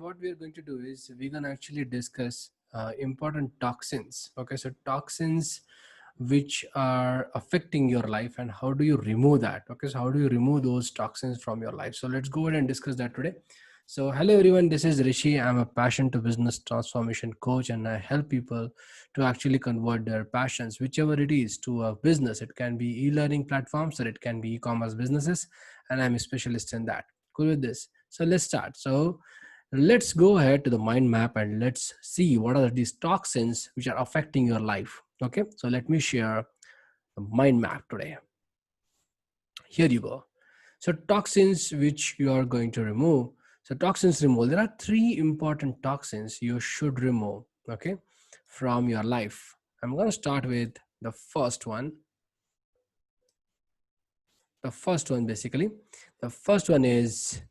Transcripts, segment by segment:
what we are going to do is we're going to actually discuss important toxins. Okay, so toxins which are affecting your life and how do you remove that. Okay, so how do you remove those toxins from your life? So let's go ahead and discuss that today. So hello everyone, this is Rishi. I'm a passion to business transformation coach, and I help people to actually convert their passions, whichever it is, to a business. It can be e-learning platforms or it can be e-commerce businesses, and I'm a specialist in that. Cool with this. So let's start. So let's go ahead to the mind map and let's see what are these toxins which are affecting your life. Okay, so let me share the mind map today. Here you go. So toxins which you are going to remove. So toxins removal. There are three important toxins you should remove, okay, from your life. I'm going to start with the first one. The first one basically. The first one is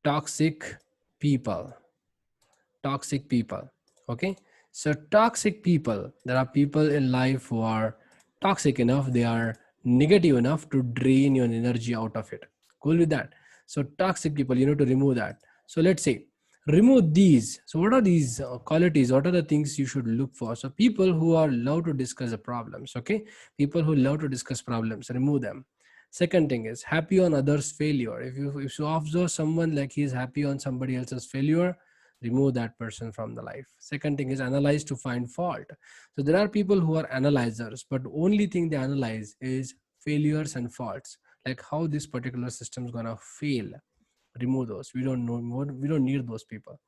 toxic people. Toxic people. Okay. So toxic people, there are people in life who are toxic enough, they are negative enough to drain your energy out of it. Cool with that. So toxic people, you need to remove that. So let's say remove these. So what are these qualities? What are the things you should look for? So people who are love to discuss the problems. Okay, people who love to discuss problems, remove them. Second thing is happy on others failure. If you observe someone like he's happy on somebody else's failure, remove that person from the life. Second thing is analyze to find fault. So there are people who are analyzers, but only thing they analyze is failures and faults, like how this particular system is gonna fail. Remove those. We don't know more. We don't need those people.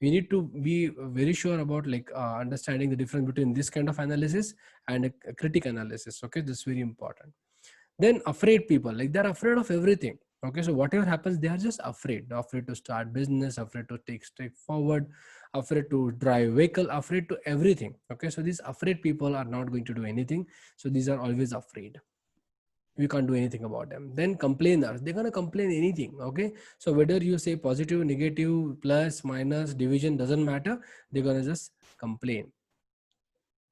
We need to be very sure about like understanding the difference between this kind of analysis and a critic analysis. Okay, this is very important. Then afraid people, like they're afraid of everything. Okay, so whatever happens, they are just afraid. They're afraid to start business, afraid to take step forward, afraid to drive vehicle, afraid to everything. Okay, so these afraid people are not going to do anything. So these are always afraid. We can't do anything about them. Then complainers, they're gonna complain anything. Okay, so whether you say positive, negative, plus, minus, division, doesn't matter. They're gonna just complain.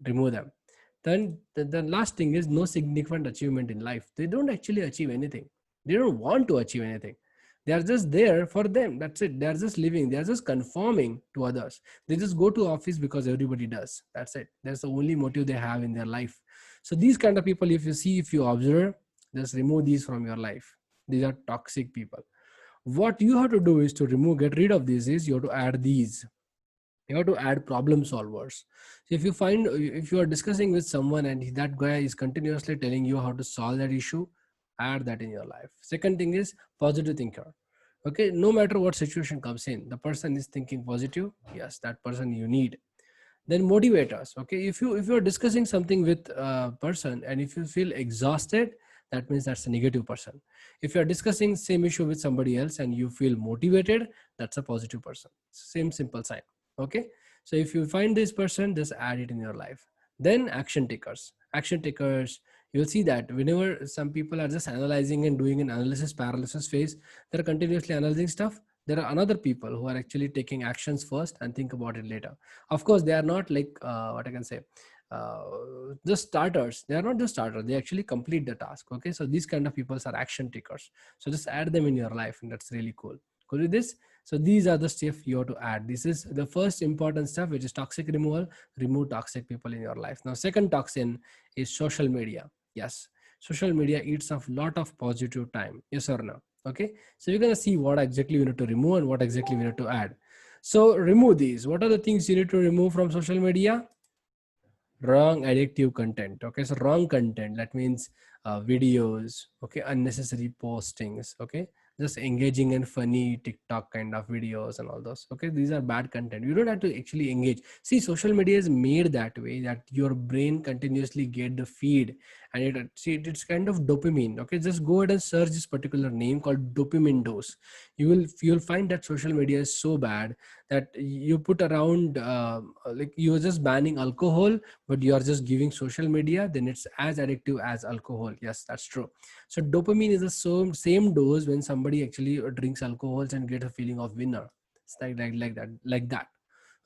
Remove them. Then the last thing is no significant achievement in life. They don't actually achieve anything. They don't want to achieve anything. They are just there for them. That's it. They are just living. They are just conforming to others. They just go to office because everybody does. That's it. That's the only motive they have in their life. So these kind of people, if you see, if you observe, just remove these from your life. These are toxic people. What you have to do is to remove, get rid of these, is you have to add these. You have to add problem solvers. So if you are discussing with someone and that guy is continuously telling you how to solve that issue, add that in your life. Second thing is positive thinker. Okay, no matter what situation comes in, the person is thinking positive. Yes, that person you need. Then motivators. Okay, if you're discussing something with a person and if you feel exhausted, that means that's a negative person. If you're discussing same issue with somebody else and you feel motivated, that's a positive person. Same simple sign. Okay, so if you find this person, just add it in your life. Then action takers. Action takers, you'll see that whenever some people are just analyzing and doing an analysis paralysis phase, they're continuously analyzing stuff. There are another people who are actually taking actions first and think about it later. Of course, they are not like what I can say, uh, just starters. They are not just starters. They actually complete the task. Okay, so these kind of people are action takers. So just add them in your life, and that's really cool. Cool with this. So these are the stuff you have to add. This is the first important stuff, which is toxic removal. Remove toxic people in your life. Now, second toxin is social media. Yes, social media eats up lot of positive time. Yes or no? Okay, so we're gonna see what exactly we need to remove and what exactly we need to add. So remove these. What are the things you need to remove from social media? Wrong addictive content. Okay, so wrong content, that means videos, okay, unnecessary postings, okay, just engaging in funny TikTok kind of videos and all those. Okay, these are bad content. You don't have to actually engage. See, social media is made that way that your brain continuously get the feed, and it's kind of dopamine. Okay, just go ahead and search this particular name called dopamine dose. You'll find that social media is so bad that you put around like you're just banning alcohol, but you are just giving social media, then it's as addictive as alcohol. Yes, that's true. So dopamine is the same dose when somebody actually drinks alcohols and get a feeling of winner. It's like that.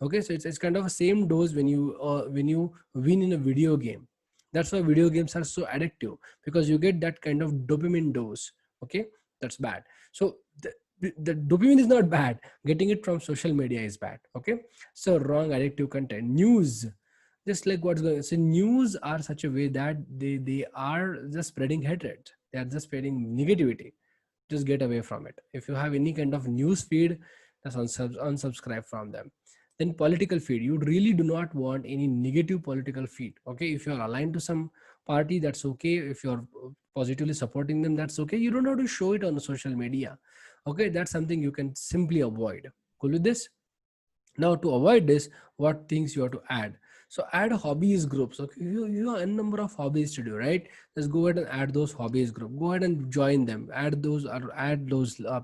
Okay, so it's kind of a same dose when you win in a video game. That's why video games are so addictive, because you get that kind of dopamine dose. Okay, that's bad. So the dopamine is not bad. Getting it from social media is bad. Okay. So wrong addictive content. News, just like what's going on. So news are such a way that they are just spreading hatred. They are just spreading negativity. Just get away from it. If you have any kind of news feed, just unsubscribe from them. Then political feed, you really do not want any negative political feed. Okay, if you are aligned to some party, that's okay. If you're positively supporting them, that's okay. You don't have to show it on social media. Okay, that's something you can simply avoid. Cool with this? Now to avoid this, what things you have to add? So add hobbies groups. Okay, you have a number of hobbies to do, right? Just go ahead and add those hobbies group. Go ahead and join them. Add those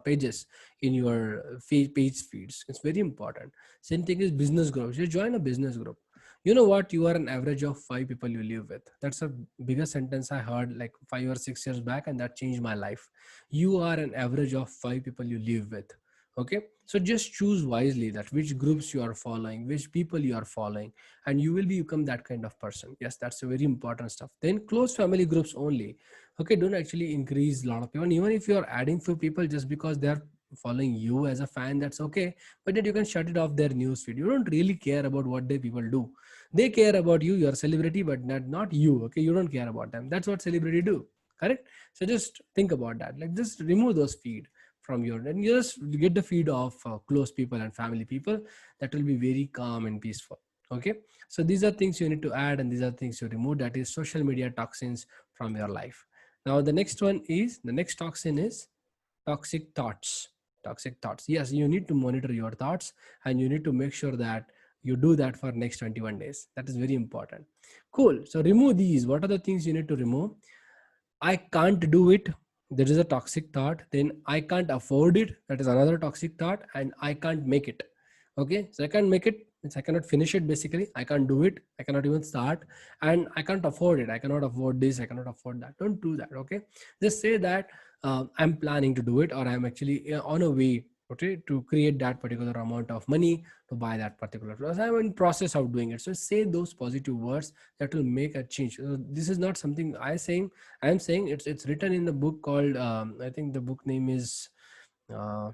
pages in your page feeds. It's very important. Same thing is business groups. You join a business group. You know what? You are an average of 5 people you live with. That's a bigger sentence I heard like 5 or 6 years back, and that changed my life. You are an average of 5 people you live with. Okay, so just choose wisely that which groups you are following, which people you are following, and you will become that kind of person. Yes, that's a very important stuff. Then close family groups only. Okay, don't actually increase a lot of people. And even if you are adding few people just because they are following you as a fan, that's okay. But then you can shut it off their news feed. You don't really care about what they people do. They care about you, you're a celebrity, but not you. Okay, you don't care about them. That's what celebrity do. Correct? So just think about that. Like just remove those feed from your, and you just get the feed of close people and family people. That will be very calm and peaceful. Okay, so these are things you need to add, and these are things you remove. That is social media toxins from your life. Now the next one is, the next toxin is toxic thoughts. Toxic thoughts, yes, you need to monitor your thoughts, and you need to make sure that you do that for next 21 days. That is very important. Cool. So remove these. What are the things you need to remove? I can't do it. There is a toxic thought. Then I can't afford it. That is another toxic thought. And I can't make it. Okay. So I can't make it. Means I cannot finish it basically. I can't do it. I cannot even start. And I can't afford it. I cannot afford this. I cannot afford that. Don't do that. Okay. Just say that I'm planning to do it, or I'm actually on a way, okay, to create that particular amount of money to buy that particular product. I'm in process of doing it. So say those positive words that will make a change. So this is not something I'm saying it's written in the book called I think the book name is uh,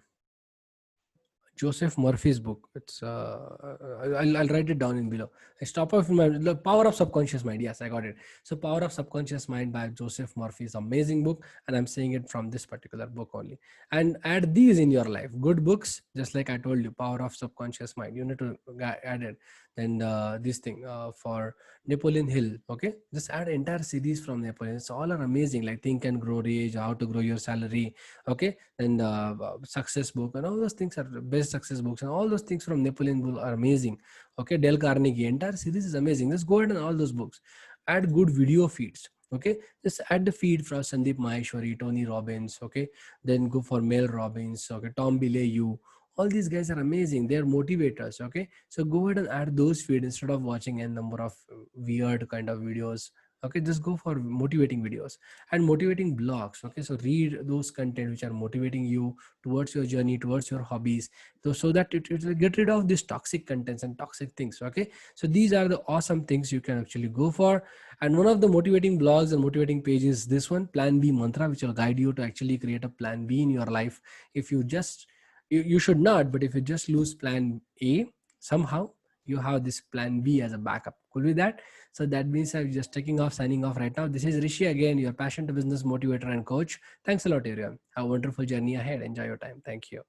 Joseph Murphy's book. It's I'll write it down in below. I stop off in my, the Power of Subconscious Mind. Yes, I got it. So Power of Subconscious Mind by Joseph Murphy is amazing book, and I'm saying it from this particular book only. And add these in your life. Good books, just like I told you, Power of Subconscious Mind. You need to add it. Then this thing for Napoleon Hill. Okay, just add entire series from Napoleon. It's all are amazing. Like Think and Grow Rich, How to Grow Your Salary. Okay, and success book, and all those things are best success books, and all those things from Napoleon Hill are amazing. Okay, Dale Carnegie, entire series is amazing. Just go ahead and all those books. Add good video feeds. Okay, just add the feed from Sandeep Maheshwari, Tony Robbins. Okay, then go for Mel Robbins. Okay, Tom Bilyeu. All these guys are amazing. They're motivators. Okay, so go ahead and add those feed instead of watching a number of weird kind of videos. Okay, just go for motivating videos and motivating blogs. Okay, so read those content which are motivating you towards your journey, towards your hobbies, so that it will get rid of these toxic contents and toxic things. Okay, so these are the awesome things you can actually go for. And one of the motivating blogs and motivating pages, this one, Plan B Mantra, which will guide you to actually create a plan B in your life. If you just you should not, but if you just lose plan A somehow, you have this plan B as a backup. Cool with that? So that means I'm just taking off, signing off right now. This is Rishi again, your passion to business motivator and coach. Thanks a lot, everyone. Have a wonderful journey ahead. Enjoy your time. Thank you.